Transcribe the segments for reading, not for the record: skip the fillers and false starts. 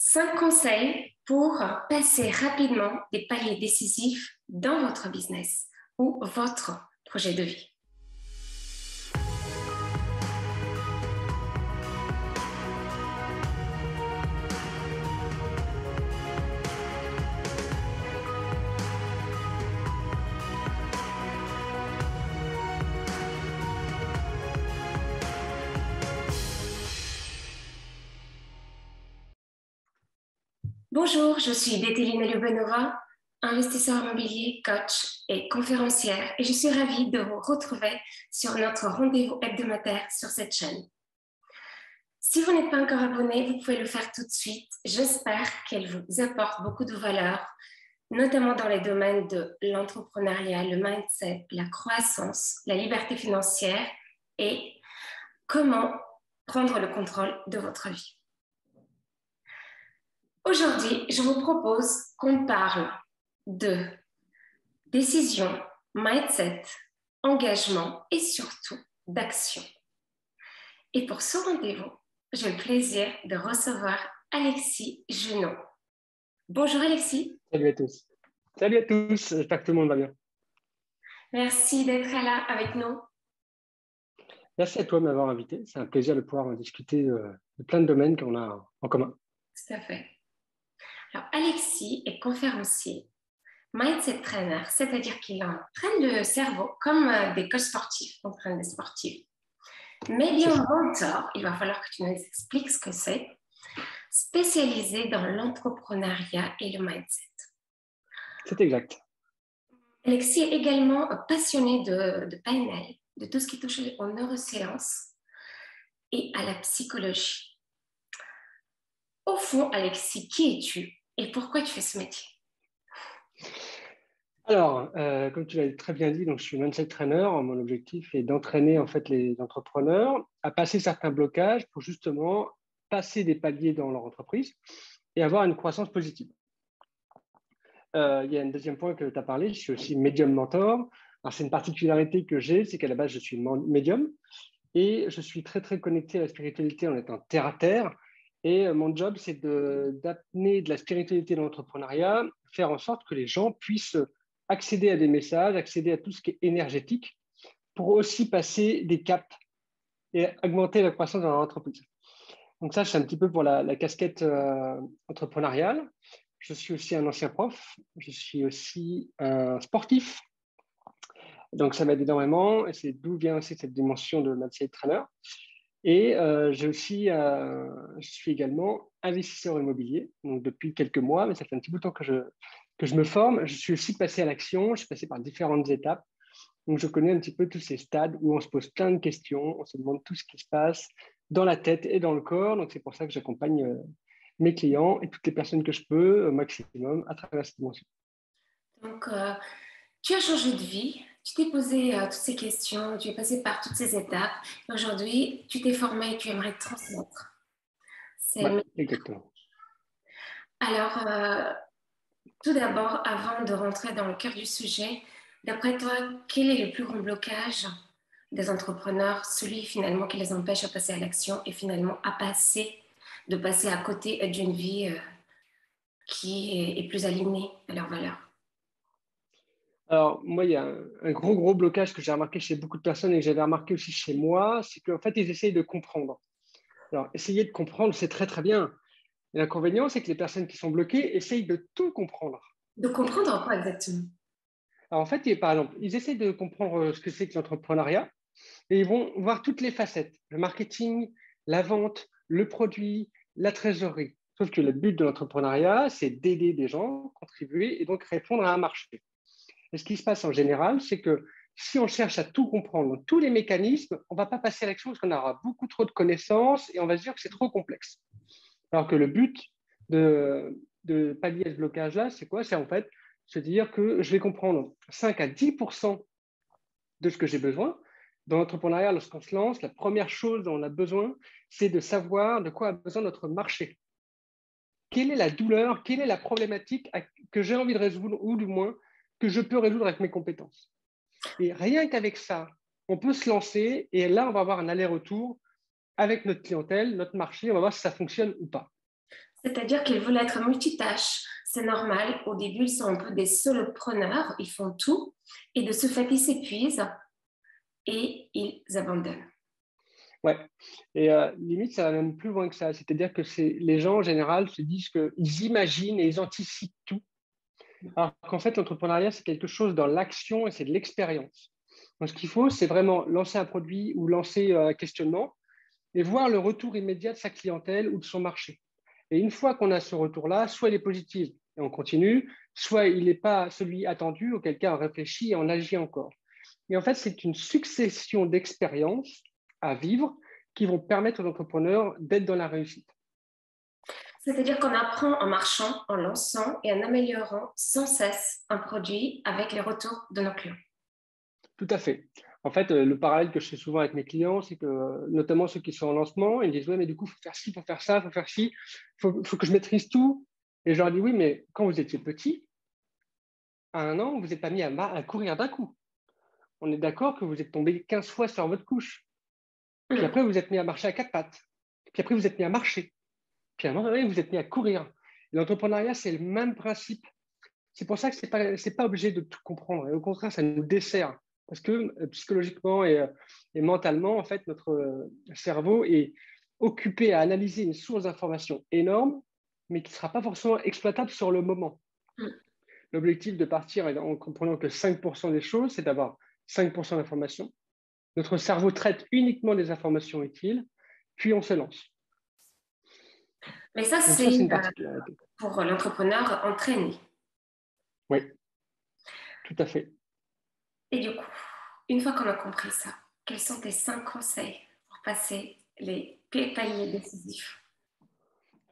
5 conseils pour passer rapidement des paliers décisifs dans votre business ou votre projet de vie. Bonjour, je suis Détéline Ljubenova, investisseur immobilier, coach et conférencière, et je suis ravie de vous retrouver sur notre rendez-vous hebdomadaire sur cette chaîne. Si vous n'êtes pas encore abonné, vous pouvez le faire tout de suite. J'espère qu'elle vous apporte beaucoup de valeur, notamment dans les domaines de l'entrepreneuriat, le mindset, la croissance, la liberté financière et comment prendre le contrôle de votre vie. Aujourd'hui, je vous propose qu'on parle de décision, mindset, engagement et surtout d'action. Et pour ce rendez-vous, j'ai le plaisir de recevoir Alexis Junot. Bonjour Alexis. Salut à tous. Salut à tous, j'espère que tout le monde va bien. Merci d'être là avec nous. Merci à toi de m'avoir invité. C'est un plaisir de pouvoir discuter de plein de domaines qu'on a en commun. Tout à fait. Alors, Alexis est conférencier, mindset trainer, c'est-à-dire qu'il entraîne le cerveau comme des coachs sportifs, entraîne des sportifs. Médium mentor, il va falloir que tu nous expliques ce que c'est, spécialisé dans l'entrepreneuriat et le mindset. C'est exact. Alexis est également passionné de PNL, de tout ce qui touche aux neurosciences et à la psychologie. Au fond, Alexis, qui es-tu et pourquoi tu fais ce métier? Alors, comme tu l'as très bien dit, donc je suis mindset trainer. Mon objectif est d'entraîner en fait les entrepreneurs à passer certains blocages pour justement passer des paliers dans leur entreprise et avoir une croissance positive. Il y a un deuxième point que tu as parlé, je suis aussi médium mentor. Alors, c'est une particularité que j'ai, c'est qu'à la base, je suis médium et je suis très, très connecté à la spiritualité en étant terre à terre. Et mon job, c'est d'amener de la spiritualité dans l'entrepreneuriat, faire en sorte que les gens puissent accéder à des messages, accéder à tout ce qui est énergétique pour aussi passer des caps et augmenter la croissance dans leur entreprise. Donc ça, c'est un petit peu pour la casquette entrepreneuriale. Je suis aussi un ancien prof, je suis aussi un sportif. Donc ça m'aide énormément et c'est d'où vient aussi cette dimension de mindset trainer. Et je suis également investisseur immobilier, donc depuis quelques mois, mais ça fait un petit bout de temps que je me forme. Je suis aussi passé à l'action, je suis passé par différentes étapes. Donc, je connais un petit peu tous ces stades où on se pose plein de questions, on se demande tout ce qui se passe dans la tête et dans le corps. Donc, c'est pour ça que j'accompagne mes clients et toutes les personnes que je peux au maximum à travers cette dimension. Donc, tu as changé de vie, tu t'es posé toutes ces questions, tu es passé par toutes ces étapes. Aujourd'hui, tu t'es formé et tu aimerais te transmettre. Ouais, exactement. Alors, tout d'abord, avant de rentrer dans le cœur du sujet, d'après toi, quel est le plus grand blocage des entrepreneurs, celui finalement qui les empêche à passer à l'action et finalement de passer à côté d'une vie qui est plus alignée à leurs valeurs? Alors, moi, il y a un gros blocage que j'ai remarqué chez beaucoup de personnes et que j'avais remarqué aussi chez moi, c'est qu'en fait, ils essayent de comprendre. Alors, essayer de comprendre, c'est très, très bien. L'inconvénient, c'est que les personnes qui sont bloquées essayent de tout comprendre. De comprendre quoi exactement? Alors, en fait, par exemple, ils essayent de comprendre ce que c'est que l'entrepreneuriat et ils vont voir toutes les facettes, le marketing, la vente, le produit, la trésorerie. Sauf que le but de l'entrepreneuriat, c'est d'aider des gens, contribuer et donc répondre à un marché. Et ce qui se passe en général, c'est que si on cherche à tout comprendre, tous les mécanismes, on ne va pas passer à l'action parce qu'on aura beaucoup trop de connaissances et on va se dire que c'est trop complexe. Alors que le but de pallier à ce blocage-là, c'est quoi? C'est en fait se dire que je vais comprendre 5 à 10% de ce que j'ai besoin. Dans l'entrepreneuriat, lorsqu'on se lance, la première chose dont on a besoin, c'est de savoir de quoi a besoin notre marché. Quelle est la douleur, quelle est la problématique que j'ai envie de résoudre, ou du moins que je peux résoudre avec mes compétences. Et rien qu'avec ça, on peut se lancer et là, on va avoir un aller-retour avec notre clientèle, notre marché, on va voir si ça fonctionne ou pas. C'est-à-dire qu'ils veulent être multitâches. C'est normal. Au début, ils sont un peu des solopreneurs. Ils font tout. Et de ce fait, ils s'épuisent et ils abandonnent. Ouais. Et limite, ça va même plus loin que ça. C'est-à-dire que les gens, en général, se disent qu'ils imaginent et ils anticipent tout. Alors qu'en fait, l'entrepreneuriat, c'est quelque chose dans l'action et c'est de l'expérience. Donc, ce qu'il faut, c'est vraiment lancer un produit ou lancer un questionnement et voir le retour immédiat de sa clientèle ou de son marché. Et une fois qu'on a ce retour-là, soit il est positif et on continue, soit il n'est pas celui attendu, auquel cas on réfléchit et on agit encore. Et en fait, c'est une succession d'expériences à vivre qui vont permettre aux entrepreneurs d'être dans la réussite. C'est-à-dire qu'on apprend en marchant, en lançant et en améliorant sans cesse un produit avec les retours de nos clients. Tout à fait. En fait, le parallèle que je fais souvent avec mes clients, c'est que, notamment ceux qui sont en lancement, ils me disent, ouais, mais du coup, il faut faire ci, il faut faire ça, il faut faire ci, faut que je maîtrise tout. Et je leur dis, oui, mais quand vous étiez petit, à 1 an, vous n'êtes pas mis à courir d'un coup. On est d'accord que vous êtes tombé 15 fois sur votre couche. Puis après, vous êtes mis à marcher à 4 pattes. Puis après, vous êtes mis à marcher. Puis à un moment donné, vous êtes mis à courir. L'entrepreneuriat, c'est le même principe. C'est pour ça que c'est pas obligé de tout comprendre. Et au contraire, ça nous dessert. Parce que psychologiquement et mentalement, en fait, notre cerveau est occupé à analyser une source d'information énorme, mais qui ne sera pas forcément exploitable sur le moment. L'objectif de partir en comprenant que 5% des choses, c'est d'avoir 5% d'informations. Notre cerveau traite uniquement des informations utiles, puis on se lance. Mais ça, Donc ça, c'est c'est une particularité. pour l'entrepreneur entraîné. Oui, tout à fait. Et du coup, une fois qu'on a compris ça, quels sont tes 5 conseils pour passer les paliers décisifs?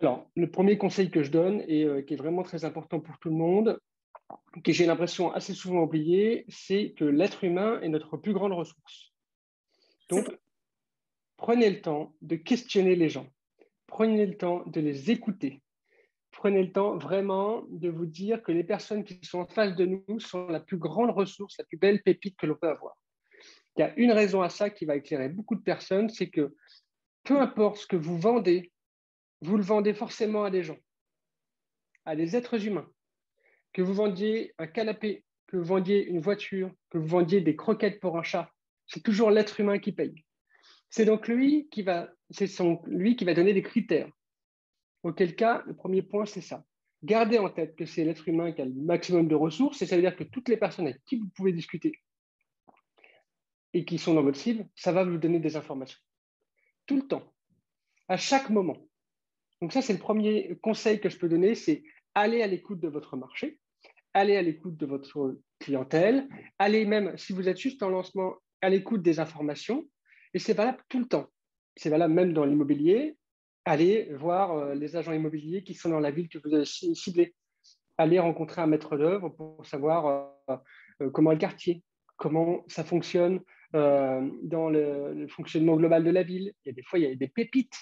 Alors, le premier conseil que je donne et qui est vraiment très important pour tout le monde, que j'ai l'impression assez souvent oublié, c'est que l'être humain est notre plus grande ressource. Donc, prenez le temps de questionner les gens. Prenez le temps de les écouter. Prenez le temps vraiment de vous dire que les personnes qui sont en face de nous sont la plus grande ressource, la plus belle pépite que l'on peut avoir. Il y a une raison à ça qui va éclairer beaucoup de personnes, c'est que peu importe ce que vous le vendez forcément à des gens, à des êtres humains. Que vous vendiez un canapé, que vous vendiez une voiture, que vous vendiez des croquettes pour un chat, c'est toujours l'être humain qui paye. C'est donc lui qui va donner des critères. Auquel cas, le premier point, c'est ça. Gardez en tête que c'est l'être humain qui a le maximum de ressources, et ça veut dire que toutes les personnes avec qui vous pouvez discuter et qui sont dans votre cible, ça va vous donner des informations. Tout le temps, à chaque moment. Donc ça, c'est le premier conseil que je peux donner, c'est aller à l'écoute de votre marché, aller à l'écoute de votre clientèle, allez même, si vous êtes juste en lancement, à l'écoute des informations. Et c'est valable tout le temps. C'est valable même dans l'immobilier. Allez voir les agents immobiliers qui sont dans la ville que vous avez ciblée. Allez rencontrer un maître d'œuvre pour savoir comment est le quartier, comment ça fonctionne dans le fonctionnement global de la ville. Il y a des fois, il y a des pépites.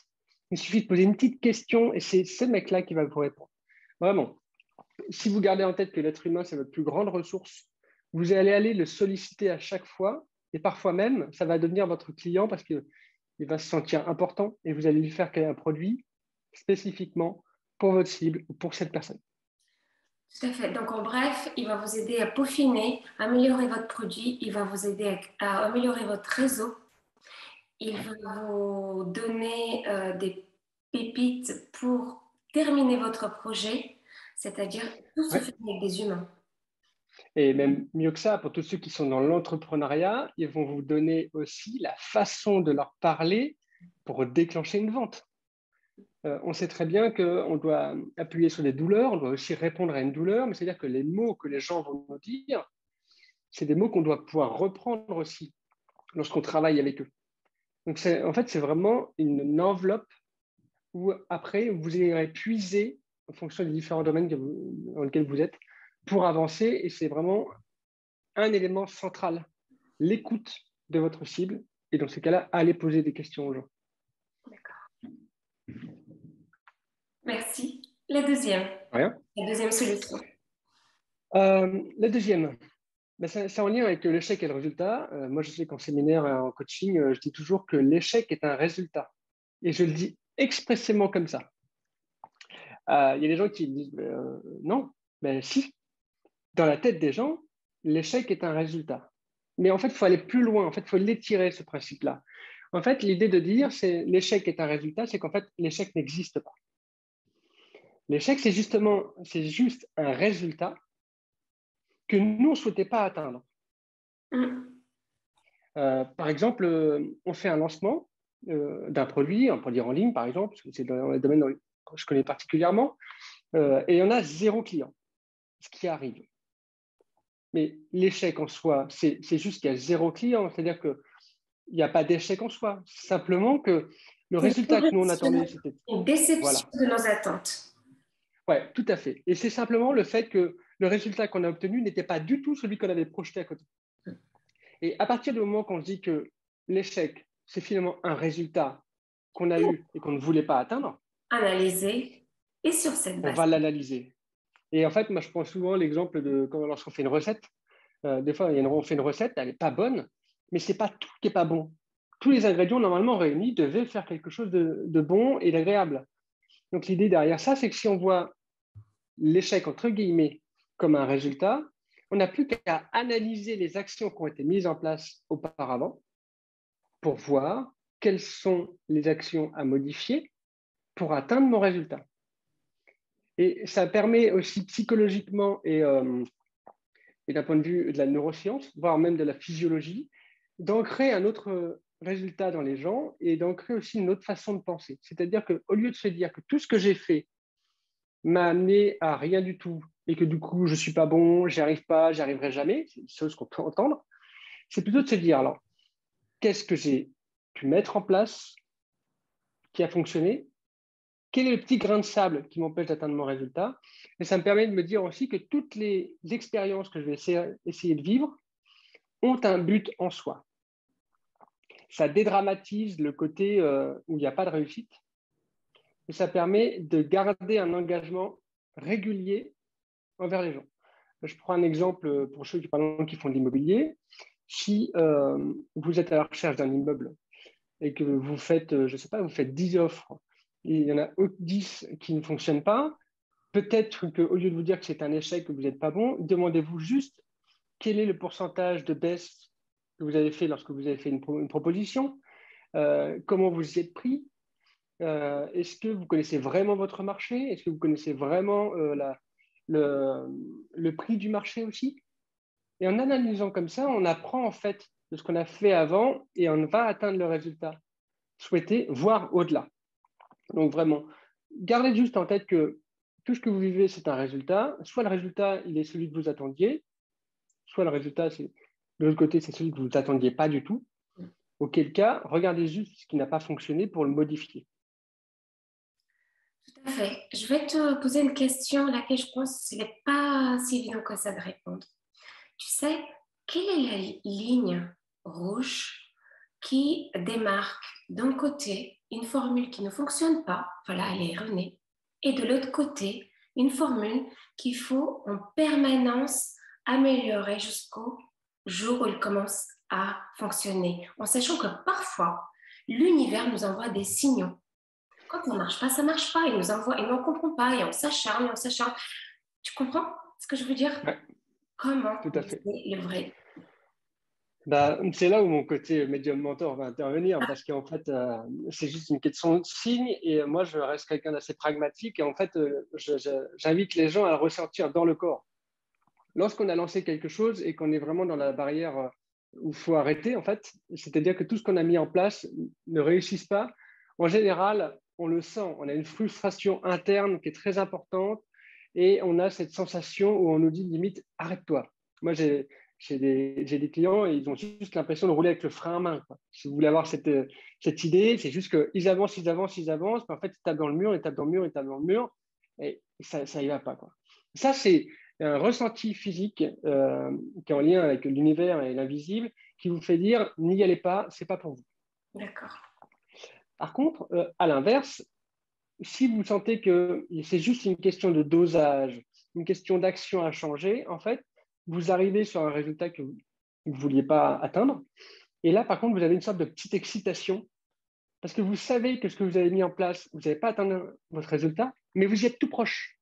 Il suffit de poser une petite question et c'est ce mec-là qui va vous répondre. Vraiment. Si vous gardez en tête que l'être humain, c'est votre plus grande ressource, vous allez aller le solliciter à chaque fois et parfois même, ça va devenir votre client parce qu'il va se sentir important et vous allez lui faire créer un produit spécifiquement pour votre cible ou pour cette personne. Tout à fait. Donc, en bref, il va vous aider à peaufiner, à améliorer votre produit, il va vous aider à améliorer votre réseau, il va vous donner des pépites pour terminer votre projet, c'est-à-dire tout se Ouais. fait avec des humains. Et même mieux que ça, pour tous ceux qui sont dans l'entrepreneuriat, ils vont vous donner aussi la façon de leur parler pour déclencher une vente. On sait très bien qu'on doit appuyer sur des douleurs, on doit aussi répondre à une douleur, mais c'est-à-dire que les mots que les gens vont nous dire, c'est des mots qu'on doit pouvoir reprendre aussi lorsqu'on travaille avec eux. Donc, en fait, c'est vraiment une enveloppe où après, vous irez puiser en fonction des différents domaines dans lesquels vous êtes pour avancer. Et c'est vraiment un élément central, l'écoute de votre cible. Et dans ce cas-là, allez poser des questions aux gens. D'accord. Merci. La deuxième. Rien. La deuxième solution. La deuxième, ben, c'est en lien avec l'échec et le résultat. Moi, je sais qu'en séminaire et en coaching, je dis toujours que l'échec est un résultat. Et je le dis expressément comme ça. Il y a des gens qui disent non, mais si, dans la tête des gens, l'échec est un résultat. Mais en fait, il faut aller plus loin, en fait, il faut l'étirer, ce principe-là. En fait, l'idée de dire c'est l'échec est un résultat, c'est qu'en fait, l'échec n'existe pas. L'échec, c'est juste un résultat que nous, on ne souhaitait pas atteindre. Par exemple, on fait un lancement d'un produit, un produit en ligne, par exemple, parce que c'est dans le domaine que je connais particulièrement, et on a 0 client, ce qui arrive. Mais l'échec en soi, c'est juste qu'il y a 0 client, c'est-à-dire qu'il n'y a pas d'échec en soi. Simplement que le résultat que nous, on attendait, c'était… Une déception Voilà. de nos attentes. Oui, tout à fait. Et c'est simplement le fait que le résultat qu'on a obtenu n'était pas du tout celui qu'on avait projeté à côté. Et à partir du moment qu'on se dit que l'échec, c'est finalement un résultat qu'on a eu et qu'on ne voulait pas atteindre, Analyser et sur cette on base. va l'analyser. Et en fait, moi, je prends souvent l'exemple de lorsqu'on fait une recette. Des fois, on fait une recette, elle n'est pas bonne, mais ce n'est pas tout qui n'est pas bon. Tous les ingrédients normalement réunis devaient faire quelque chose de bon et d'agréable. Donc l'idée derrière ça, c'est que si on voit l'échec, entre guillemets, comme un résultat, on n'a plus qu'à analyser les actions qui ont été mises en place auparavant pour voir quelles sont les actions à modifier pour atteindre mon résultat. Et ça permet aussi psychologiquement et d'un point de vue de la neuroscience, voire même de la physiologie, d'ancrer un autre résultat dans les gens et d'ancrer aussi une autre façon de penser. C'est-à-dire qu'au lieu de se dire que tout ce que j'ai fait m'a amené à rien du tout et que du coup, je ne suis pas bon, j'y arrive pas, j'y arriverai jamais, c'est une chose qu'on peut entendre, c'est plutôt de se dire, alors, qu'est-ce que j'ai pu mettre en place qui a fonctionné? Quel est le petit grain de sable qui m'empêche d'atteindre mon résultat? Et ça me permet de me dire aussi que toutes les expériences que je vais essayer de vivre ont un but en soi. Ça dédramatise le côté où il n'y a pas de réussite et ça permet de garder un engagement régulier envers les gens. Je prends un exemple pour ceux qui font de l'immobilier. Si vous êtes à la recherche d'un immeuble et que vous faites, je sais pas, vous faites 10 offres, et il y en a 10 qui ne fonctionnent pas, peut-être qu'au lieu de vous dire que c'est un échec, que vous n'êtes pas bon, demandez-vous juste quel est le pourcentage de baisse que vous avez fait lorsque vous avez fait une proposition, comment vous y êtes pris, est-ce que vous connaissez vraiment votre marché, est-ce que vous connaissez vraiment le prix du marché aussi. Et en analysant comme ça, on apprend en fait de ce qu'on a fait avant et on va atteindre le résultat souhaité, voire au-delà. Donc vraiment, gardez juste en tête que tout ce que vous vivez, c'est un résultat. Soit le résultat, il est celui que vous attendiez, soit le résultat, de l'autre côté, c'est celui que vous n'attendiez pas du tout. Auquel cas, regardez juste ce qui n'a pas fonctionné pour le modifier. Tout à fait. Je vais te poser une question à laquelle je pense qu'il n'est pas si évident que ça de répondre. Tu sais, quelle est la ligne rouge qui démarque d'un côté une formule qui ne fonctionne pas, voilà, elle est erronée, et de l'autre côté, une formule qu'il faut en permanence améliorer jusqu'au jour où elle commence à fonctionner, en sachant que parfois, l'univers nous envoie des signaux. Quand ça ne marche pas, il nous envoie, et on comprend pas, et on s'acharne, et on s'acharne. Tu comprends ce que je veux dire? Ouais, Comment tout à fait. c'est le vrai? Bah, c'est là où mon côté médium mentor va intervenir parce qu'en fait, c'est juste une question de signe et moi, je reste quelqu'un d'assez pragmatique et en fait, j'invite les gens à le ressentir dans le corps. Lorsqu'on a lancé quelque chose et qu'on est vraiment dans la barrière où il faut arrêter, en fait, c'est-à-dire que tout ce qu'on a mis en place ne réussisse pas, en général, on le sent. On a une frustration interne qui est très importante et on a cette sensation où on nous dit limite, arrête-toi. Moi, j'ai des clients et ils ont juste l'impression de rouler avec le frein à main, quoi. Si vous voulez avoir cette idée, c'est juste qu'ils avancent, ils avancent, ils avancent, mais en fait, ils tapent dans le mur, ils tapent dans le mur, ils tapent dans le mur et ça y va pas, quoi. Ça, c'est un ressenti physique qui est en lien avec l'univers et l'invisible qui vous fait dire n'y allez pas, c'est pas pour vous. D'accord. Par contre, à l'inverse, si vous sentez que c'est juste une question de dosage, une question d'action à changer, en fait, vous arrivez sur un résultat que vous ne vouliez pas atteindre. Et là, par contre, vous avez une sorte de petite excitation parce que vous savez que ce que vous avez mis en place, vous n'avez pas atteint votre résultat, mais vous y êtes tout proche.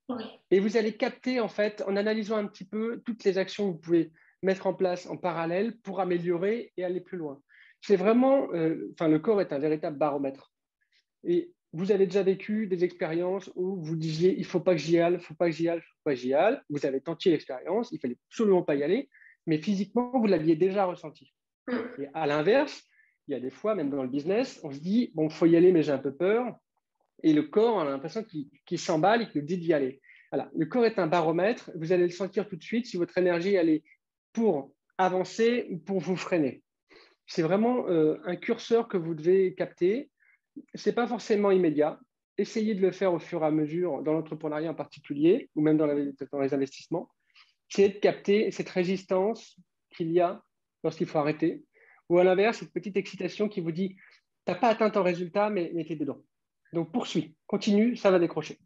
Oui. Et vous allez capter, en fait, en analysant un petit peu toutes les actions que vous pouvez mettre en place en parallèle pour améliorer et aller plus loin. C'est vraiment, le corps est un véritable baromètre. Et vous avez déjà vécu des expériences où vous disiez, il ne faut pas que j'y aille, il ne faut pas que j'y aille, il ne faut pas que j'y aille. Vous avez tenté l'expérience, il ne fallait absolument pas y aller, mais physiquement, vous l'aviez déjà ressenti. Et à l'inverse, il y a des fois, même dans le business, on se dit, bon, il faut y aller, mais j'ai un peu peur. Et le corps, on a l'impression qu'il s'emballe et qu'il nous dit d'y aller. Voilà. Le corps est un baromètre. Vous allez le sentir tout de suite si votre énergie elle est pour avancer ou pour vous freiner. C'est vraiment un curseur que vous devez capter. Ce n'est pas forcément immédiat. Essayez de le faire au fur et à mesure dans l'entrepreneuriat en particulier ou même dans les investissements. C'est de capter cette résistance qu'il y a lorsqu'il faut arrêter. Ou à l'inverse, cette petite excitation qui vous dit, tu n'as pas atteint ton résultat, mais tu es dedans. Donc, poursuis, continue, ça va décrocher.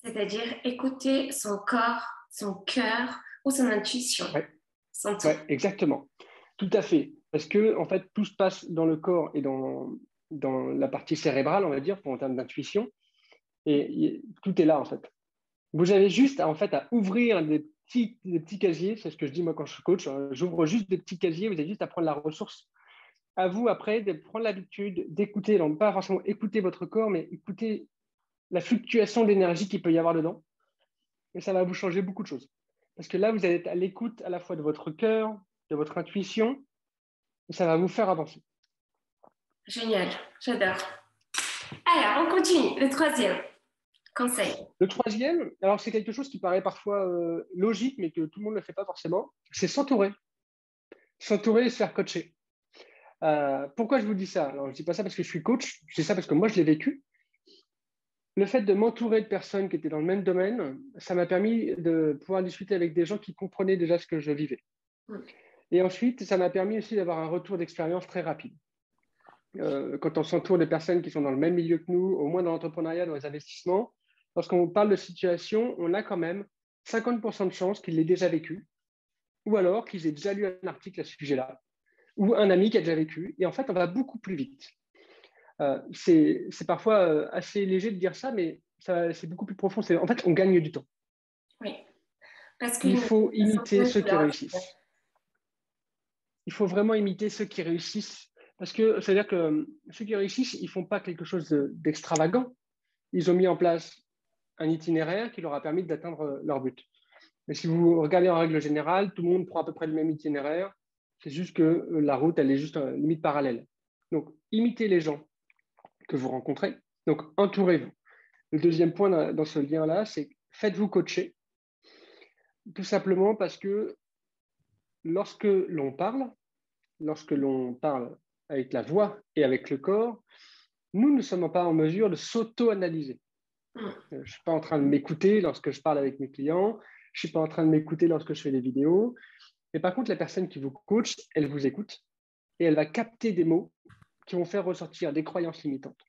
C'est-à-dire écouter son corps, son cœur ou son intuition. Ouais. Son tout. Ouais, exactement. Tout à fait. Parce que, en fait, tout se passe dans le corps et dans la partie cérébrale, on va dire, en termes d'intuition. Et tout est là, en fait. Vous avez juste, en fait, à ouvrir des petits casiers. C'est ce que je dis, moi, quand je suis coach. J'ouvre juste des petits casiers. Vous avez juste à prendre la ressource. À vous, après, de prendre l'habitude d'écouter. Donc, pas forcément écouter votre corps, mais écouter la fluctuation d'énergie qu'il peut y avoir dedans. Et ça va vous changer beaucoup de choses. Parce que là, vous allez être à l'écoute à la fois de votre cœur, de votre intuition, et ça va vous faire avancer. Génial, j'adore. Alors, on continue. Le troisième conseil. Le troisième, alors c'est quelque chose qui paraît parfois logique, mais que tout le monde ne le fait pas forcément, c'est s'entourer. S'entourer et se faire coacher. Pourquoi je vous dis ça? Alors, je ne dis pas ça parce que je suis coach, je dis ça parce que moi, je l'ai vécu. Le fait de m'entourer de personnes qui étaient dans le même domaine, ça m'a permis de pouvoir discuter avec des gens qui comprenaient déjà ce que je vivais. Et ensuite, ça m'a permis aussi d'avoir un retour d'expérience très rapide. Quand on s'entoure de personnes qui sont dans le même milieu que nous, au moins dans l'entrepreneuriat, dans les investissements, lorsqu'on parle de situation, on a quand même 50% de chances qu'ils l'aient déjà vécu, ou alors qu'ils aient déjà lu un article à ce sujet-là, ou un ami qui a déjà vécu. Et en fait, on va beaucoup plus vite. C'est parfois assez léger de dire ça, mais c'est beaucoup plus profond. En fait, on gagne du temps. Oui. Parce Il faut imiter ceux qui réussissent. Il faut vraiment imiter ceux qui réussissent. Parce que c'est-à-dire que ceux qui réussissent, ils ne font pas quelque chose d'extravagant. Ils ont mis en place un itinéraire qui leur a permis d'atteindre leur but. Mais si vous regardez en règle générale, tout le monde prend à peu près le même itinéraire. C'est juste que la route, elle est juste limite parallèle. Donc, imitez les gens que vous rencontrez. Donc, entourez-vous. Le deuxième point dans ce lien-là, c'est faites-vous coacher. Tout simplement parce que lorsque l'on parle avec la voix et avec le corps, nous ne sommes pas en mesure de s'auto-analyser. Je ne suis pas en train de m'écouter lorsque je parle avec mes clients, je ne suis pas en train de m'écouter lorsque je fais des vidéos. Mais par contre, la personne qui vous coach, elle vous écoute et elle va capter des mots qui vont faire ressortir des croyances limitantes,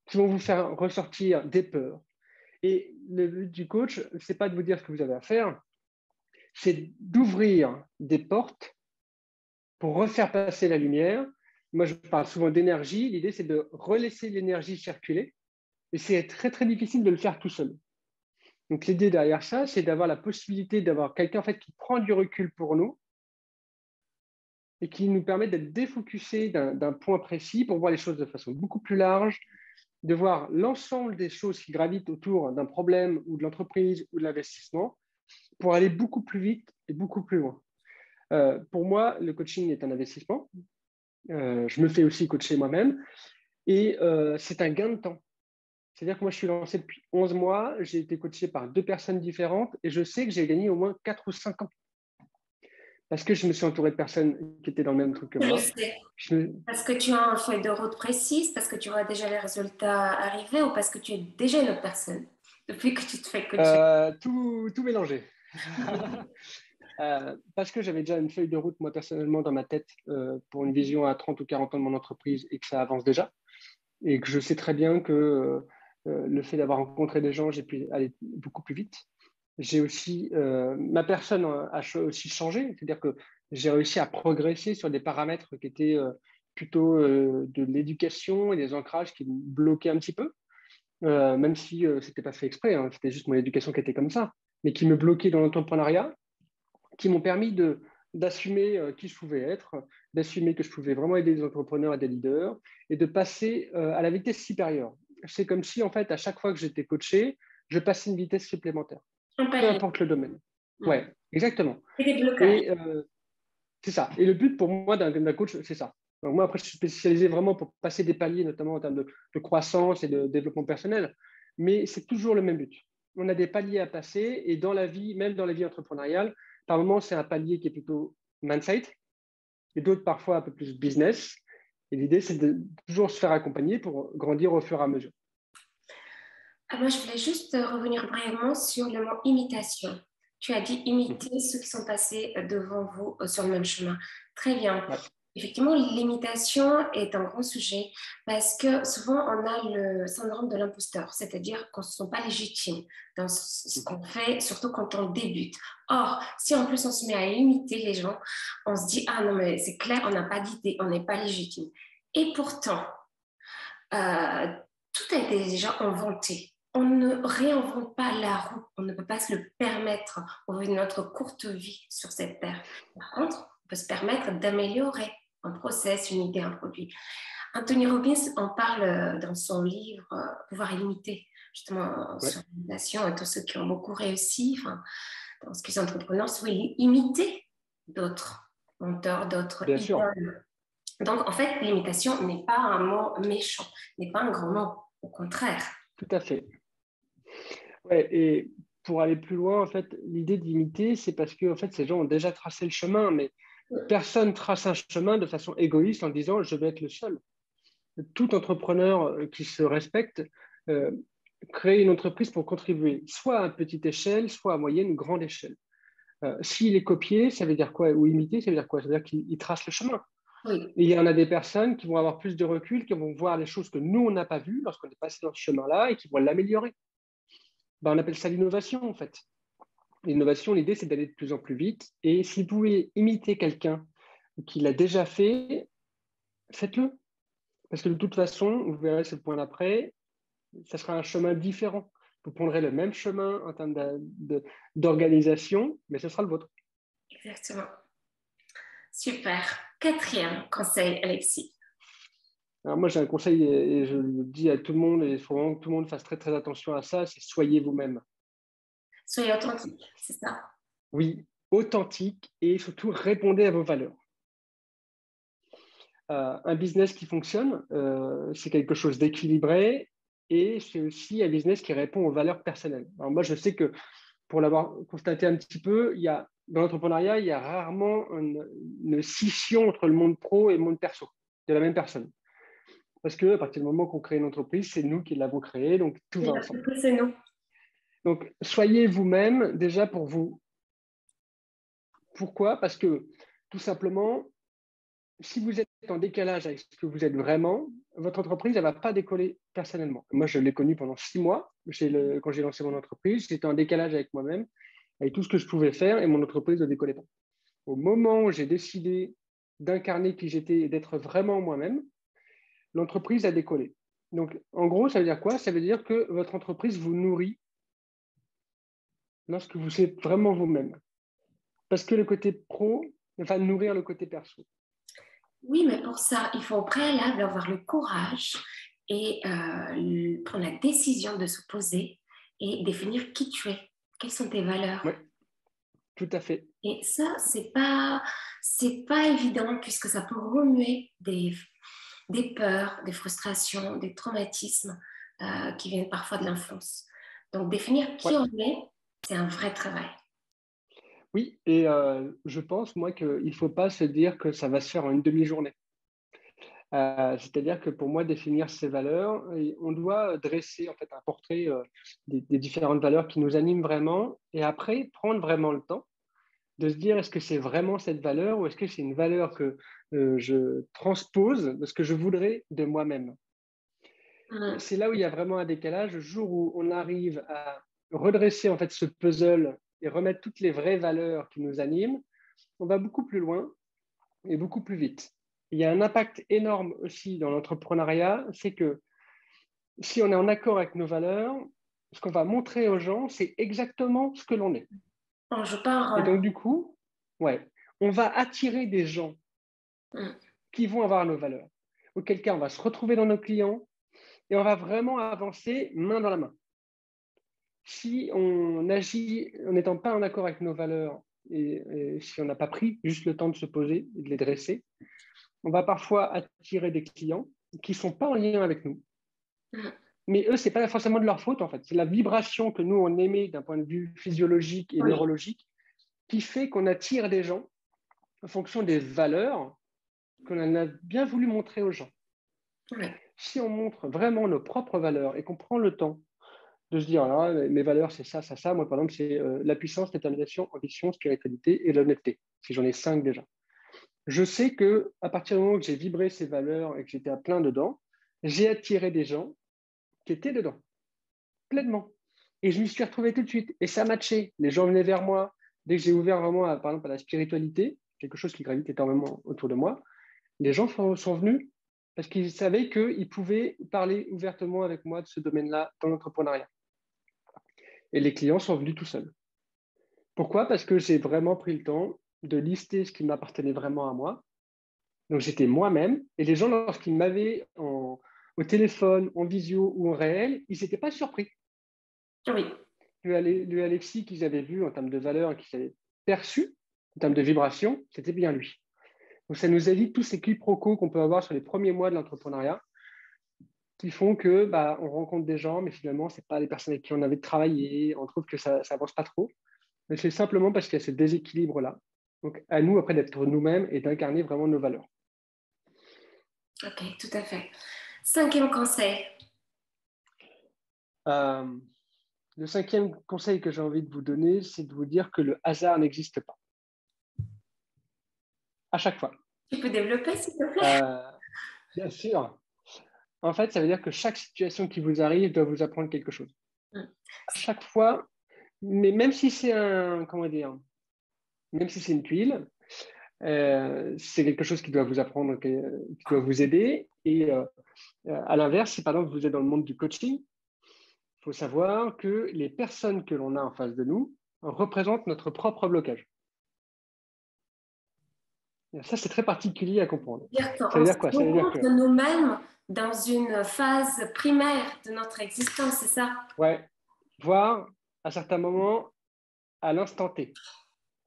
qui vont vous faire ressortir des peurs. Et le but du coach, ce n'est pas de vous dire ce que vous avez à faire, c'est d'ouvrir des portes pour refaire passer la lumière. Moi, je parle souvent d'énergie. L'idée, c'est de relaisser l'énergie circuler. Et c'est très, très difficile de le faire tout seul. Donc, l'idée derrière ça, c'est d'avoir la possibilité d'avoir quelqu'un en fait, qui prend du recul pour nous et qui nous permet d'être défocusés d'un point précis pour voir les choses de façon beaucoup plus large, de voir l'ensemble des choses qui gravitent autour d'un problème ou de l'entreprise ou de l'investissement pour aller beaucoup plus vite et beaucoup plus loin. Pour moi, le coaching est un investissement. Je me fais aussi coacher moi-même et c'est un gain de temps. C'est-à-dire que moi, je suis lancé depuis 11 mois, j'ai été coaché par 2 personnes différentes et je sais que j'ai gagné au moins 4 ou 5 ans. Parce que je me suis entouré de personnes qui étaient dans le même truc que moi. Parce que tu as un feuille de route précise, parce que tu vois déjà les résultats arriver ou parce que tu es déjà une autre personne depuis que tu te fais coacher? Tout mélangé. Parce que j'avais déjà une feuille de route, moi, personnellement, dans ma tête pour une vision à 30 ou 40 ans de mon entreprise et que ça avance déjà. Et que je sais très bien que le fait d'avoir rencontré des gens, j'ai pu aller beaucoup plus vite. J'ai aussi, ma personne a aussi changé, c'est-à-dire que j'ai réussi à progresser sur des paramètres qui étaient plutôt de l'éducation et des ancrages qui me bloquaient un petit peu. même si ce n'était pas fait exprès, hein, c'était juste mon éducation qui était comme ça, mais qui me bloquaient dans l'entrepreneuriat, qui m'ont permis d'assumer qui je pouvais être, d'assumer que je pouvais vraiment aider des entrepreneurs et des leaders et de passer à la vitesse supérieure. C'est comme si, en fait, à chaque fois que j'étais coaché, je passais une vitesse supplémentaire, Un peu palier. importe le domaine. Ouais, exactement. Et des blocages. Et c'est ça. Et le but pour moi d'un coach, c'est ça. Donc moi, après, je suis spécialisé vraiment pour passer des paliers, notamment en termes de croissance et de développement personnel. Mais c'est toujours le même but. On a des paliers à passer et dans la vie, même dans la vie entrepreneuriale, par moments, c'est un palier qui est plutôt mindset et d'autres parfois un peu plus business. Et l'idée, c'est de toujours se faire accompagner pour grandir au fur et à mesure. Moi, je voulais juste revenir brièvement sur le mot imitation. Tu as dit imiter ceux qui sont passés devant vous sur le même chemin. Très bien. Ouais. Effectivement, l'imitation est un grand sujet parce que souvent on a le syndrome de l'imposteur, c'est-à-dire qu'on ne se sent pas légitime dans ce qu'on fait, surtout quand on débute. Or, si en plus on se met à imiter les gens, on se dit, ah non, mais c'est clair, on n'a pas d'idée, on n'est pas légitime. Et pourtant, euh, tout a été déjà inventé. On ne réinvente pas la roue, on ne peut pas se le permettre au vu de notre courte vie sur cette terre. Par contre, on peut se permettre d'améliorer un process, une idée, un produit. Anthony Robbins en parle dans son livre Pouvoir illimiter, justement Ouais. sur l'imitation et tous ceux qui ont beaucoup réussi, enfin, dans ce qu'ils sont entrepreneurs, soit imiter d'autres mentors, d'autres Bien sûr, idoles. Donc, en fait, l'imitation n'est pas un mot méchant, n'est pas un grand mot, au contraire. tout à fait. Ouais, et pour aller plus loin, en fait, l'idée d'imiter, c'est parce que en fait, ces gens ont déjà tracé le chemin, mais personne trace un chemin de façon égoïste en disant je vais être le seul. Tout entrepreneur qui se respecte euh, crée une entreprise pour contribuer, soit à petite échelle, soit à moyenne ou grande échelle. S'il est copié, ça veut dire quoi? Ou imité, ça veut dire quoi? Ça veut dire qu'il trace le chemin. Oui, Et il y en a des personnes qui vont avoir plus de recul, qui vont voir les choses que nous, on n'a pas vues lorsqu'on est passé dans ce chemin-là et qui vont l'améliorer. Ben, on appelle ça l'innovation, en fait. L'innovation, l'idée, c'est d'aller de plus en plus vite. Et si vous pouvez imiter quelqu'un qui l'a déjà fait, faites-le. Parce que de toute façon, vous verrez ce point d'après, ça sera un chemin différent. Vous prendrez le même chemin en termes d'organisation, mais ce sera le vôtre. exactement. Super. Quatrième conseil, Alexis. Alors moi, j'ai un conseil et je le dis à tout le monde, et il faut vraiment que tout le monde fasse très, très attention à ça, c'est soyez vous-même. Soyez authentique, c'est ça. Oui, authentique et surtout répondez à vos valeurs. Un business qui fonctionne, c'est quelque chose d'équilibré et c'est aussi un business qui répond aux valeurs personnelles. Alors moi, je sais que pour l'avoir constaté un petit peu, dans l'entrepreneuriat, il y a rarement une scission entre le monde pro et le monde perso de la même personne. Parce qu'à partir du moment qu'on crée une entreprise, c'est nous qui l'avons créée, donc tout va ensemble. C'est nous. Donc, soyez vous-même déjà pour vous. Pourquoi? Parce que tout simplement, si vous êtes en décalage avec ce que vous êtes vraiment, votre entreprise, elle ne va pas décoller personnellement. Moi, je l'ai connu pendant 6 mois. Quand j'ai lancé mon entreprise, j'étais en décalage avec moi-même, avec tout ce que je pouvais faire, et mon entreprise ne décollait pas. Au moment où j'ai décidé d'incarner qui j'étais et d'être vraiment moi-même, l'entreprise a décollé. Donc, en gros, ça veut dire quoi? Ça veut dire que votre entreprise vous nourrit lorsque vous êtes vraiment vous-même. Parce que le côté pro va nourrir le côté perso. Oui, mais pour ça, il faut au préalable avoir le courage et prendre la décision de se poser et définir qui tu es, quelles sont tes valeurs. Oui, tout à fait. Et ça, c'est pas évident puisque ça peut remuer des peurs, des frustrations, des traumatismes qui viennent parfois de l'enfance. Donc, définir qui Ouais. on est, c'est un vrai travail. Oui, et je pense, moi, qu'il ne faut pas se dire que ça va se faire en une demi-journée. C'est-à-dire que pour moi, définir ces valeurs, on doit dresser en fait un portrait des différentes valeurs qui nous animent vraiment, et après prendre vraiment le temps de se dire est-ce que c'est vraiment cette valeur ou est-ce que c'est une valeur que je transpose de ce que je voudrais de moi-même. C'est là où il y a vraiment un décalage. Le jour où on arrive à redresser en fait ce puzzle et remettre toutes les vraies valeurs qui nous animent, on va beaucoup plus loin et beaucoup plus vite. Il y a un impact énorme aussi dans l'entrepreneuriat, c'est que si on est en accord avec nos valeurs, ce qu'on va montrer aux gens, c'est exactement ce que l'on est. On joue pas un Et rôle. donc, du coup, ouais, on va attirer des gens qui vont avoir nos valeurs. Auquel cas, on va se retrouver dans nos clients et on va vraiment avancer main dans la main. Si on agit en n'étant pas en accord avec nos valeurs et si on n'a pas pris juste le temps de se poser et de les dresser, on va parfois attirer des clients qui ne sont pas en lien avec nous. Mais eux, ce n'est pas forcément de leur faute, en fait. C'est la vibration que nous, on émet d'un point de vue physiologique et neurologique qui fait qu'on attire des gens en fonction des valeurs qu'on a bien voulu montrer aux gens. Si on montre vraiment nos propres valeurs et qu'on prend le temps de se dire, ah, mes valeurs, c'est ça, ça, ça. Moi, par exemple, c'est la puissance, détermination, ambition, spiritualité et l'honnêteté, si j'en ai 5 déjà. Je sais qu'à partir du moment où j'ai vibré ces valeurs et que j'étais à plein dedans, j'ai attiré des gens qui étaient dedans, pleinement. Et je m'y suis retrouvé tout de suite. Et ça matchait. Les gens venaient vers moi. Dès que j'ai ouvert vraiment, par exemple, à la spiritualité, quelque chose qui gravite énormément autour de moi, les gens sont venus parce qu'ils savaient qu'ils pouvaient parler ouvertement avec moi de ce domaine-là dans l'entrepreneuriat. Et les clients sont venus tout seuls. Pourquoi? Parce que j'ai vraiment pris le temps de lister ce qui m'appartenait vraiment à moi. Donc, j'étais moi-même. Et les gens, lorsqu'ils m'avaient au téléphone, en visio ou en réel, ils n'étaient pas surpris. Oui. Le Alexis qu'ils avaient vu en termes de valeur et qu'ils avaient perçu en termes de vibration, c'était bien lui. Donc, ça nous évite tous ces quiproquos qu'on peut avoir sur les premiers mois de l'entrepreneuriat qui font que on rencontre des gens, mais finalement, ce n'est pas les personnes avec qui on avait travaillé. On trouve que ça n'avance pas trop. Mais c'est simplement parce qu'il y a ce déséquilibre-là. Donc, à nous, après, d'être nous-mêmes et d'incarner vraiment nos valeurs. Ok, tout à fait. 5e conseil. Le 5e conseil que j'ai envie de vous donner, c'est de vous dire que le hasard n'existe pas. À chaque fois. Tu peux développer, s'il te plaît? Bien sûr. En fait, ça veut dire que chaque situation qui vous arrive doit vous apprendre quelque chose. À chaque fois, mais même si c'est même si c'est une tuile, c'est quelque chose qui doit vous apprendre, qui doit vous aider. Et à l'inverse, si par exemple vous êtes dans le monde du coaching, il faut savoir que les personnes que l'on a en face de nous représentent notre propre blocage. Et ça, c'est très particulier à comprendre. Ça veut dire quoi? Ça veut dire que nous-mêmes dans une phase primaire de notre existence, c'est ça? Ouais, voire à certains moments, à l'instant T.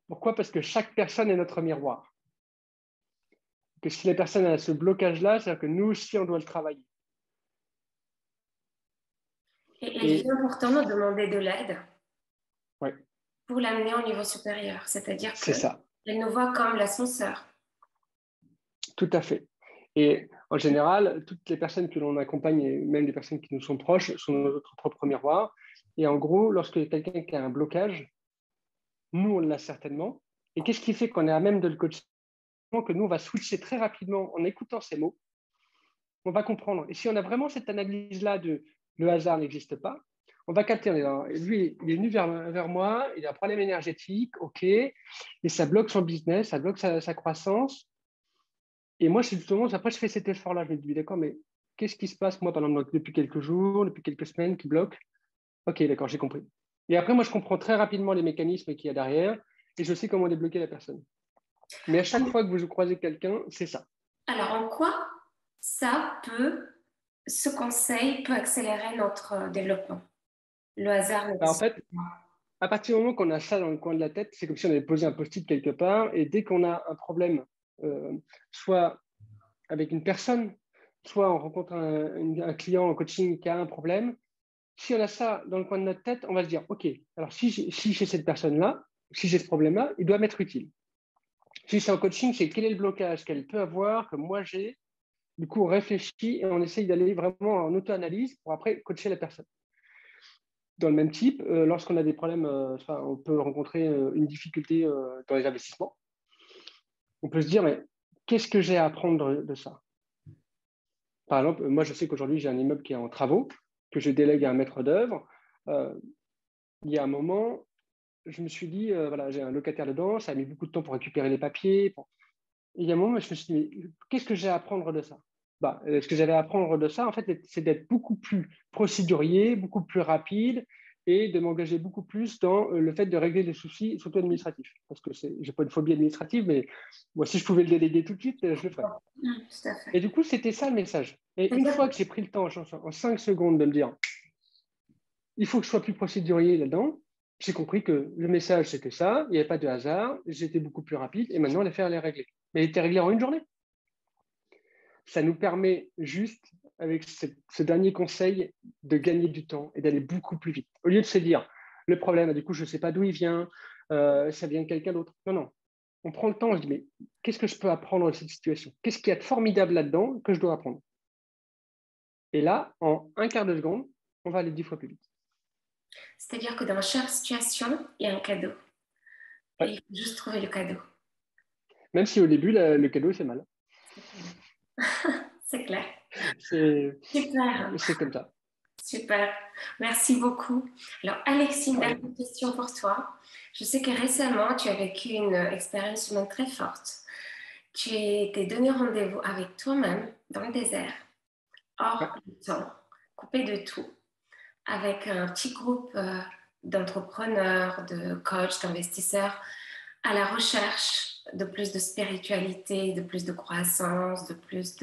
Pourquoi? Parce que chaque personne est notre miroir. Que si la personne a ce blocage-là, c'est-à-dire que nous aussi, on doit le travailler. Et elle vient pourtant nous demander de l'aide ouais. pour l'amener au niveau supérieur. C'est-à-dire qu'elle nous voit comme l'ascenseur. Tout à fait. Et en général, toutes les personnes que l'on accompagne, et même les personnes qui nous sont proches, sont notre propre miroir. Et en gros, lorsque quelqu'un qui a un blocage, nous, on l'a certainement. Et qu'est-ce qui fait qu'on est à même de le coacher? Que nous, on va switcher très rapidement en écoutant ces mots. On va comprendre. Et si on a vraiment cette analyse-là de le hasard n'existe pas, on va capter. Lui, il est venu vers moi, il a un problème énergétique, ok, et ça bloque son business, ça bloque sa croissance. Et moi, justement, après, je fais cet effort-là. Je me dis, d'accord, mais qu'est-ce qui se passe, moi, par exemple, depuis quelques jours, depuis quelques semaines, qui bloque? Ok, d'accord, j'ai compris. Et après, moi, je comprends très rapidement les mécanismes qu'il y a derrière et je sais comment débloquer la personne. Mais à chaque fois que vous croisez quelqu'un, c'est ça. Alors, en quoi ce conseil peut accélérer notre développement? Le hasard En fait, à partir du moment qu'on a ça dans le coin de la tête, c'est comme si on avait posé un post-it quelque part et dès qu'on a un problème, soit avec une personne, soit on rencontre un client en coaching qui a un problème, si on a ça dans le coin de notre tête, on va se dire, OK, alors si j'ai cette personne-là, si j'ai ce problème-là, il doit m'être utile. Si c'est en coaching, c'est quel est le blocage qu'elle peut avoir, que moi j'ai. Du coup, on réfléchit et on essaye d'aller vraiment en auto-analyse pour après coacher la personne. Dans le même type, lorsqu'on a des problèmes, on peut rencontrer une difficulté dans les investissements. On peut se dire, mais qu'est-ce que j'ai à apprendre de ça? Par exemple, moi, je sais qu'aujourd'hui, j'ai un immeuble qui est en travaux, que je délègue à un maître d'œuvre. Il y a un moment, je me suis dit, voilà, j'ai un locataire dedans, ça a mis beaucoup de temps pour récupérer les papiers. Et il y a un moment, je me suis dit, mais qu'est-ce que j'ai à apprendre de ça? Ce que j'avais à apprendre de ça, en fait, c'est d'être beaucoup plus procédurier, beaucoup plus rapide et de m'engager beaucoup plus dans le fait de régler les soucis, surtout administratifs. Parce que je n'ai pas une phobie administrative, mais moi, si je pouvais le déléguer tout de suite, je le ferais. Tout à fait. Et du coup, c'était ça le message. Et une fois que j'ai pris le temps, en 5 secondes, de me dire, il faut que je sois plus procédurier là-dedans, j'ai compris que le message, c'était ça, il n'y avait pas de hasard, j'étais beaucoup plus rapide, et maintenant, l'affaire, elle est réglée. Mais elle était réglée en une journée. Ça nous permet juste, avec ce dernier conseil, de gagner du temps et d'aller beaucoup plus vite. Au lieu de se dire, le problème, du coup, je ne sais pas d'où il vient, ça vient de quelqu'un d'autre. Non, non. On prend le temps, on se dit, mais qu'est-ce que je peux apprendre de cette situation? Qu'est-ce qu'il y a de formidable là-dedans que je dois apprendre? Et là, en un quart de seconde, on va aller 10 fois plus vite. C'est-à-dire que dans chaque situation, il y a un cadeau. Ouais. Et il faut juste trouver le cadeau. Même si au début, le cadeau, c'est mal. C'est clair. C'est Super. comme ça. Super. Merci beaucoup. Alors, Alexis, une dernière question pour toi. Je sais que récemment, tu as vécu une expérience humaine très forte. Tu t'es donné rendez-vous avec toi-même dans le désert, Ouais. hors du temps, coupé de tout, avec un petit groupe d'entrepreneurs, de coachs, d'investisseurs, à la recherche de plus de spiritualité, de plus de croissance, de plus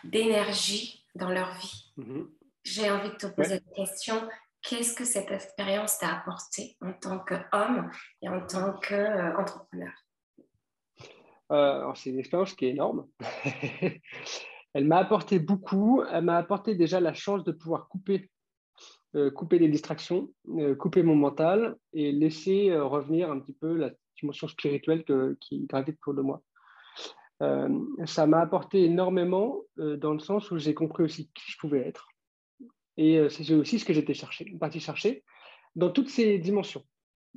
d'énergie dans leur vie. Mm-hmm. J'ai envie de te poser la question, qu'est-ce que cette expérience t'a apporté en tant qu'homme et en tant qu'entrepreneur? C'est une expérience qui est énorme. Elle m'a apporté beaucoup. Elle m'a apporté déjà la chance de pouvoir couper les distractions, couper mon mental et laisser revenir un petit peu la dimension spirituelle qui gravite autour de moi. Ça m'a apporté énormément dans le sens où j'ai compris aussi qui je pouvais être. Et c'est aussi ce que j'étais parti chercher dans toutes ces dimensions,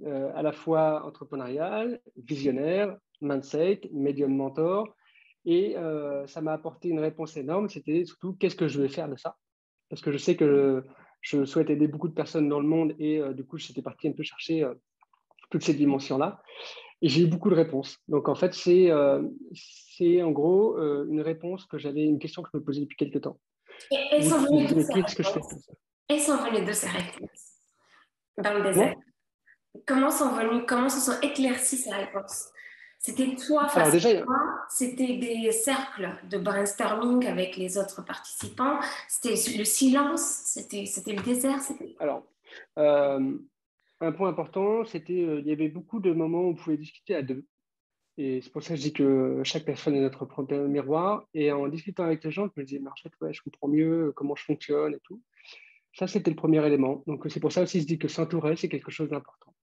à la fois entrepreneuriale, visionnaire, mindset, médium mentor. Et ça m'a apporté une réponse énorme. C'était surtout qu'est-ce que je vais faire de ça? Parce que je sais que je souhaite aider beaucoup de personnes dans le monde et du coup, j'étais parti un peu chercher toutes ces dimensions-là. Et j'ai eu beaucoup de réponses. Donc, en fait, c'est en gros une réponse une question que je me posais depuis quelques temps. Et elles Où sont je me venues disais, de mais ces qu'est-ce que je fais réponses. comme ça? Elles sont venues de ces réponses dans le désert. Comment? Comment se sont éclaircies ces réponses? C'était toi Alors face déjà, à toi, c'était des cercles de brainstorming avec les autres participants, c'était le silence, c'était le désert, c'était... alors, euh, un point important, c'était il y avait beaucoup de moments où on pouvait discuter à deux. Et c'est pour ça que je dis que chaque personne est notre propre miroir. Et en discutant avec les gens, je me disais, mais en fait, ouais, je comprends mieux comment je fonctionne et tout. Ça, c'était le premier élément. Donc, c'est pour ça aussi que je dis que s'entourer, c'est quelque chose d'important.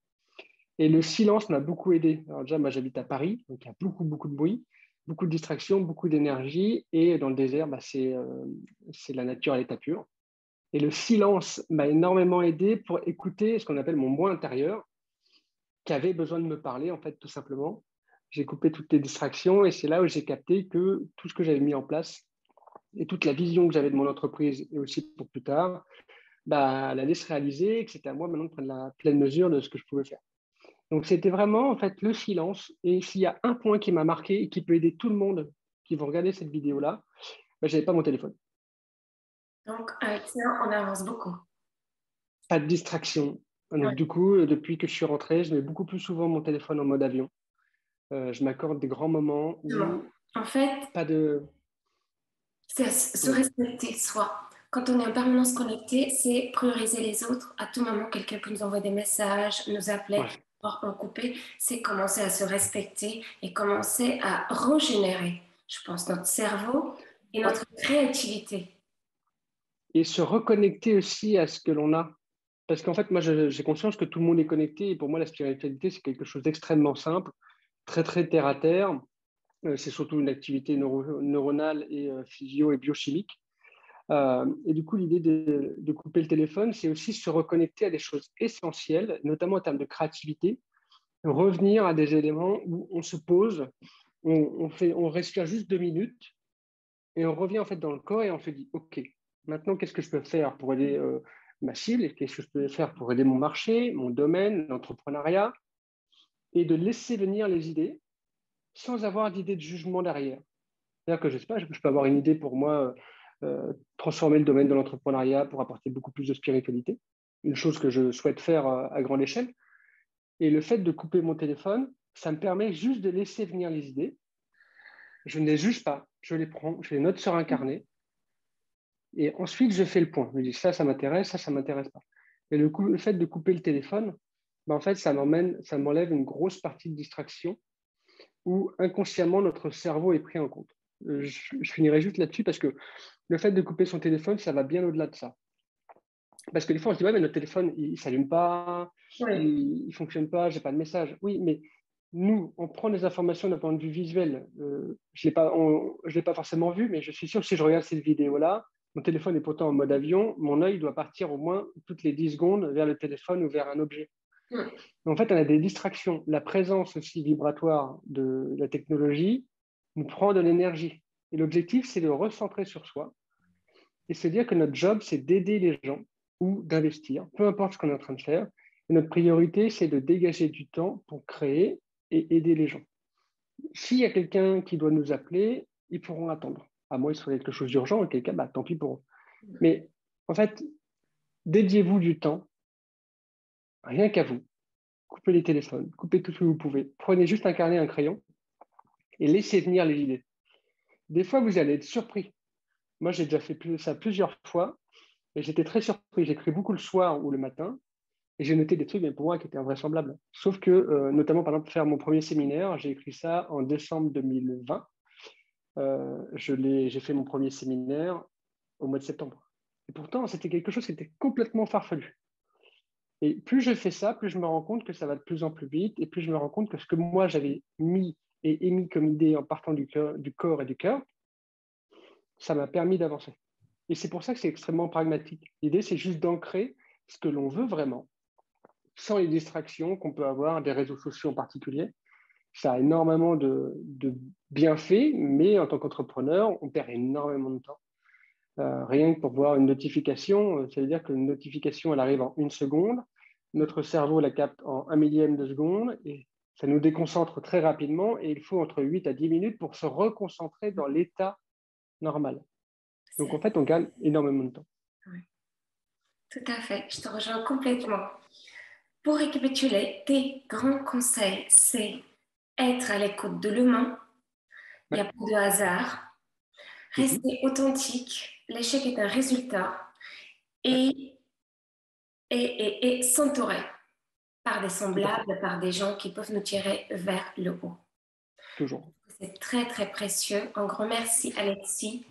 Et le silence m'a beaucoup aidé. Alors déjà, moi, j'habite à Paris, donc il y a beaucoup, beaucoup de bruit, beaucoup de distractions, beaucoup d'énergie. Et dans le désert, c'est la nature à l'état pur. Et le silence m'a énormément aidé pour écouter ce qu'on appelle mon moi intérieur, qui avait besoin de me parler, en fait, tout simplement. J'ai coupé toutes les distractions et c'est là où j'ai capté que tout ce que j'avais mis en place et toute la vision que j'avais de mon entreprise et aussi pour plus tard, elle allait se réaliser et que c'était à moi maintenant de prendre la pleine mesure de ce que je pouvais faire. Donc, c'était vraiment, en fait, le silence. Et s'il y a un point qui m'a marqué et qui peut aider tout le monde qui va regarder cette vidéo-là, je n'avais pas mon téléphone. Donc, avec ça, on avance beaucoup. Pas de distraction. Donc, Ouais. du coup, depuis que je suis rentré, je mets beaucoup plus souvent mon téléphone en mode avion. Je m'accorde des grands moments où En fait, pas de... c'est se Oui, respecter soi. Quand on est en permanence connecté, c'est prioriser les autres. À tout moment, quelqu'un peut nous envoyer des messages, nous appeler, ouais. en couper. C'est commencer à se respecter et commencer à régénérer, je pense, notre cerveau et Ouais. notre créativité. Et se reconnecter aussi à ce que l'on a. Parce qu'en fait, moi, j'ai conscience que tout le monde est connecté. Et pour moi, la spiritualité, c'est quelque chose d'extrêmement simple, très, très terre à terre. C'est surtout une activité neuronale et physio et biochimique. Et du coup, l'idée de couper le téléphone, c'est aussi se reconnecter à des choses essentielles, notamment en termes de créativité, revenir à des éléments où on se pose, on respire juste 2 minutes et on revient en fait dans le corps et on se dit, OK, maintenant, qu'est-ce que je peux faire pour aider ma cible et qu'est-ce que je peux faire pour aider mon marché, mon domaine, l'entrepreneuriat, et de laisser venir les idées sans avoir d'idée de jugement derrière. C'est-à-dire que je sais pas, je peux avoir une idée pour moi, transformer le domaine de l'entrepreneuriat pour apporter beaucoup plus de spiritualité, une chose que je souhaite faire à grande échelle. Et le fait de couper mon téléphone, ça me permet juste de laisser venir les idées. Je ne les juge pas, je les prends, je les note sur un carnet et ensuite je fais le point. Je me dis ça m'intéresse, ça m'intéresse pas. Et le fait de couper le téléphone, ben en fait, ça m'enlève une grosse partie de distraction où inconsciemment notre cerveau est pris en compte. Je finirai juste là-dessus parce que le fait de couper son téléphone, ça va bien au-delà de ça. Parce que des fois, on se dit, ouais, mais notre téléphone, il ne s'allume pas, Oui. il ne fonctionne pas, j'ai pas de message. Oui, mais nous, on prend des informations d'un point de vue visuel. Je ne l'ai pas forcément vu, mais je suis sûr que si je regarde cette vidéo-là, mon téléphone est pourtant en mode avion, mon œil doit partir au moins toutes les 10 secondes vers le téléphone ou vers un objet. Mm. En fait, on a des distractions. La présence aussi vibratoire de la technologie nous prend de l'énergie. Et l'objectif, c'est de recentrer sur soi et se dire que notre job, c'est d'aider les gens ou d'investir, peu importe ce qu'on est en train de faire. Et notre priorité, c'est de dégager du temps pour créer et aider les gens. S'il y a quelqu'un qui doit nous appeler, ils pourront attendre. À moins qu'il soit quelque chose d'urgent, auquel cas, tant pis pour eux. Mais en fait, dédiez-vous du temps, rien qu'à vous. Coupez les téléphones, coupez tout ce que vous pouvez. Prenez juste un carnet, un crayon et laissez venir les idées. Des fois, vous allez être surpris. Moi, j'ai déjà fait ça plusieurs fois et j'étais très surpris. J'écris beaucoup le soir ou le matin et j'ai noté des trucs, mais pour moi, qui étaient invraisemblables. Sauf que, notamment, par exemple, faire mon premier séminaire, j'ai écrit ça en décembre 2020. J'ai fait mon premier séminaire au mois de septembre. Et pourtant, c'était quelque chose qui était complètement farfelu. Et plus je fais ça, plus je me rends compte que ça va de plus en plus vite et plus je me rends compte que ce que moi, j'avais mis et émis comme idée en partant du corps et du cœur, ça m'a permis d'avancer. Et c'est pour ça que c'est extrêmement pragmatique. L'idée, c'est juste d'ancrer ce que l'on veut vraiment, sans les distractions qu'on peut avoir des réseaux sociaux en particulier. Ça a énormément de bienfaits, mais en tant qu'entrepreneur, on perd énormément de temps. Rien que pour voir une notification, ça veut dire qu'une notification, elle arrive en 1 seconde. Notre cerveau la capte en 1 millième de seconde et ça nous déconcentre très rapidement et il faut entre 8 à 10 minutes pour se reconcentrer dans l'état normal. Donc, en fait, on gagne énormément de temps. Oui, tout à fait, je te rejoins complètement. Pour récapituler, tes grands conseils, c'est être à l'écoute de l'humain, il n'y Ouais. a pas de hasard, Mhm. rester authentique, l'échec est un résultat, Ouais. et, et s'entourer par des Tout à fait. semblables, par des gens qui peuvent nous tirer vers le haut. Toujours. C'est très, très précieux. Un grand merci, Alexis.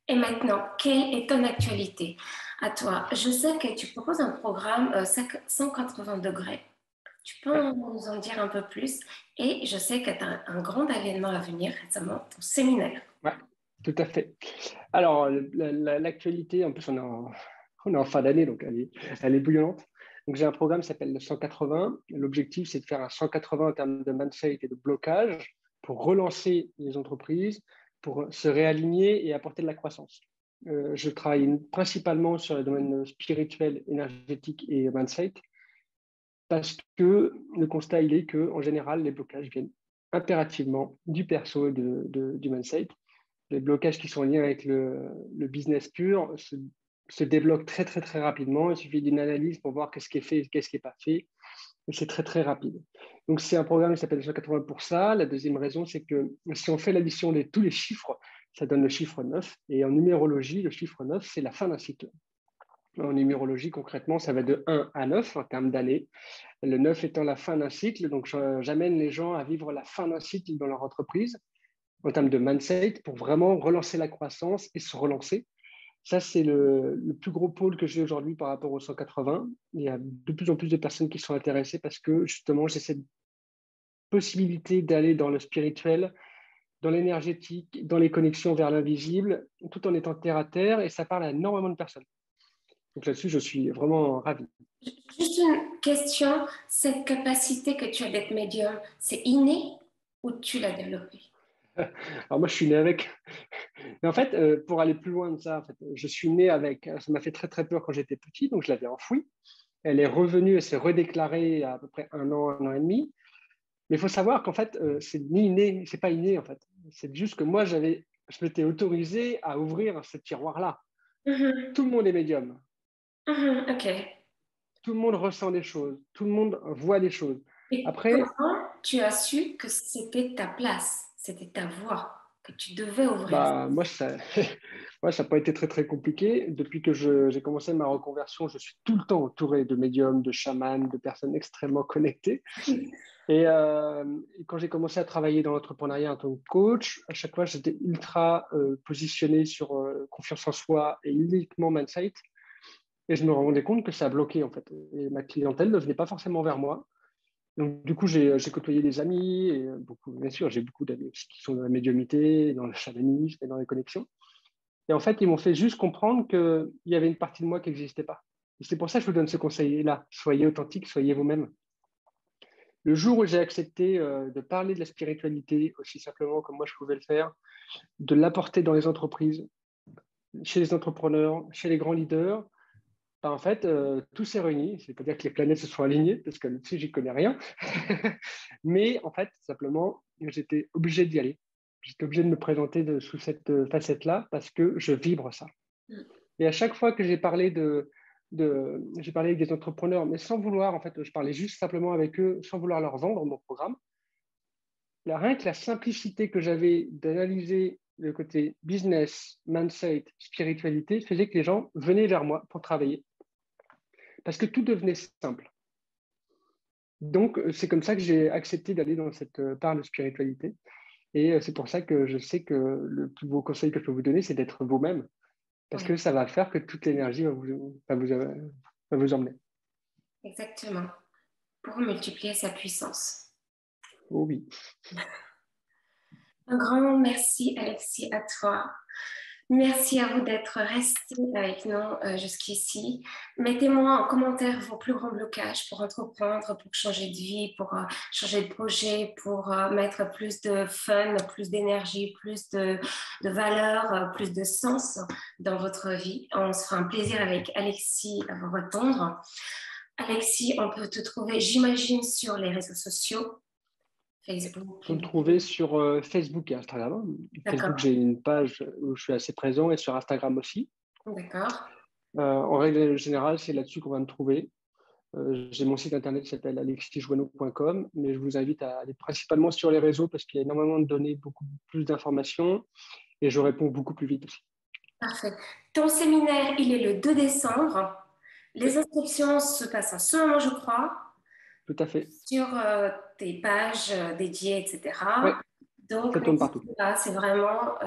Et maintenant, quelle est ton actualité à toi? Je sais que tu proposes un programme 180 degrés. Tu Ouais. peux nous en dire un peu plus? Et je sais que tu as un grand événement à venir récemment, ton séminaire. Ouais. Tout à fait. Alors, l'actualité, en plus, on est en fin d'année, donc elle est bouillonnante. Donc, j'ai un programme qui s'appelle le 180. L'objectif, c'est de faire un 180 en termes de mindset et de blocage pour relancer les entreprises, pour se réaligner et apporter de la croissance. Je travaille principalement sur le domaine spirituel, énergétique et mindset parce que le constat, il est qu'en général, les blocages viennent impérativement du perso et du mindset. Les blocages qui sont liés avec le business pur se débloquent très, très, très rapidement. Il suffit d'une analyse pour voir qu'est-ce qui est fait et qu'est-ce qui n'est pas fait. Et c'est très, très rapide. Donc, c'est un programme qui s'appelle 180 pour ça. La deuxième raison, c'est que si on fait l'addition de tous les chiffres, ça donne le chiffre 9. Et en numérologie, le chiffre 9, c'est la fin d'un cycle. En numérologie, concrètement, ça va de 1 à 9 en termes d'années. Le 9 étant la fin d'un cycle. Donc, j'amène les gens à vivre la fin d'un cycle dans leur entreprise en termes de mindset pour vraiment relancer la croissance et se relancer. Ça, c'est le plus gros pôle que j'ai aujourd'hui par rapport au 180. Il y a de plus en plus de personnes qui sont intéressées parce que justement, j'ai cette possibilité d'aller dans le spirituel, dans l'énergétique, dans les connexions vers l'invisible, tout en étant terre à terre et ça parle à énormément de personnes. Donc là-dessus, je suis vraiment ravi. Juste une question, cette capacité que tu as d'être médium, c'est inné ou tu l'as développée? Alors moi, je suis né avec. Mais en fait, pour aller plus loin de ça, en fait, je suis né avec. Ça m'a fait très très peur quand j'étais petit, donc je l'avais enfouie. Elle est revenue, elle s'est redéclarée il y a à peu près un an et demi. Mais il faut savoir qu'en fait, c'est ni inné, c'est pas inné en fait. C'est juste que moi, j'avais je m'étais autorisé à ouvrir ce tiroir-là. Mhm. Tout le monde est médium. Mhm. Ok. Tout le monde ressent des choses. Tout le monde voit des choses. Et Après, comment tu as su que c'était ta place, c'était ta voie, que tu devais ouvrir? bah, moi, ça moi, ça n'a pas été très, très compliqué. Depuis que j'ai commencé ma reconversion, je suis tout le temps entouré de médiums, de chamans, de personnes extrêmement connectées. Et quand j'ai commencé à travailler dans l'entrepreneuriat en tant que coach, à chaque fois, j'étais ultra positionné sur confiance en soi et uniquement mindset. Et je me rendais compte que ça a bloqué, en fait. Et ma clientèle ne venait pas forcément vers moi. Donc, du coup, j'ai côtoyé des amis, et beaucoup, bien sûr, j'ai beaucoup d'amis aussi qui sont dans la médiumnité, dans le chamanisme et dans les connexions. Et en fait, ils m'ont fait juste comprendre qu'il y avait une partie de moi qui n'existait pas. Et c'est pour ça que je vous donne ce conseil-là. Soyez authentique, soyez vous-même. Le jour où j'ai accepté de parler de la spiritualité aussi simplement comme moi je pouvais le faire, de l'apporter dans les entreprises, chez les entrepreneurs, chez les grands leaders, ben en fait, tout s'est réuni. C'est pas dire que les planètes se sont alignées, parce que là-dessus, j'y connais rien. Mais en fait, simplement, j'étais obligé d'y aller. J'étais obligé de me présenter sous cette facette-là parce que je vibre ça. Et à chaque fois que j'ai parlé avec des entrepreneurs, mais sans vouloir, en fait, je parlais juste simplement avec eux, sans vouloir leur vendre mon programme. Rien que la simplicité que j'avais d'analyser le côté business, mindset, spiritualité, faisait que les gens venaient vers moi pour travailler parce que tout devenait simple. Donc, c'est comme ça que j'ai accepté d'aller dans cette part de spiritualité. Et c'est pour ça que je sais que le plus beau conseil que je peux vous donner, c'est d'être vous-même. Parce Oui, que ça va faire que toute l'énergie va vous emmener. exactement. Pour multiplier sa puissance. Oh oui. Un grand merci, Alexis, à toi. Merci à vous d'être resté avec nous jusqu'ici. Mettez-moi en commentaire vos plus grands blocages pour entreprendre, pour changer de vie, pour changer de projet, pour mettre plus de fun, plus d'énergie, plus de valeur, plus de sens dans votre vie. On se fera un plaisir avec Alexis à vous répondre. Alexis, on peut te trouver, j'imagine, sur les réseaux sociaux, Facebook, Vous me LinkedIn. trouvez sur Facebook et Instagram. Facebook, D'accord, j'ai une page où je suis assez présent et sur Instagram aussi. d'accord. En règle générale, c'est là-dessus qu'on va me trouver. J'ai mon site internet qui s'appelle alexisjoanneau.com, mais je vous invite à aller principalement sur les réseaux parce qu'il y a énormément de données, beaucoup plus d'informations et je réponds beaucoup plus vite aussi. Parfait. Ton séminaire, il est le 2 décembre. Les Oui, inscriptions se passent en ce moment, je crois, tout à fait. sur tes pages dédiées, Oui, etc. Donc, ça tourne n'hésitez partout. pas, c'est vraiment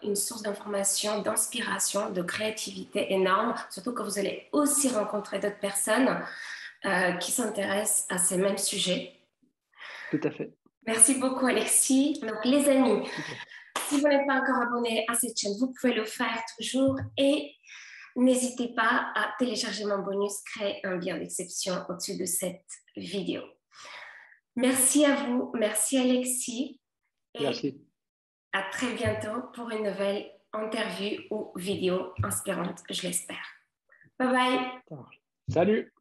une source d'information, d'inspiration, de créativité énorme, surtout que vous allez aussi rencontrer d'autres personnes qui s'intéressent à ces mêmes sujets. Tout à fait. Merci beaucoup, Alexis. Donc, les amis, Tout à fait. si vous n'êtes pas encore abonné à cette chaîne, vous pouvez le faire toujours et n'hésitez pas à télécharger mon bonus, créer un bien d'exception au-dessus de cette vidéo. Merci à vous, merci Alexis et Merci. à très bientôt pour une nouvelle interview ou vidéo inspirante, je l'espère. Bye bye. Ça marche. Salut!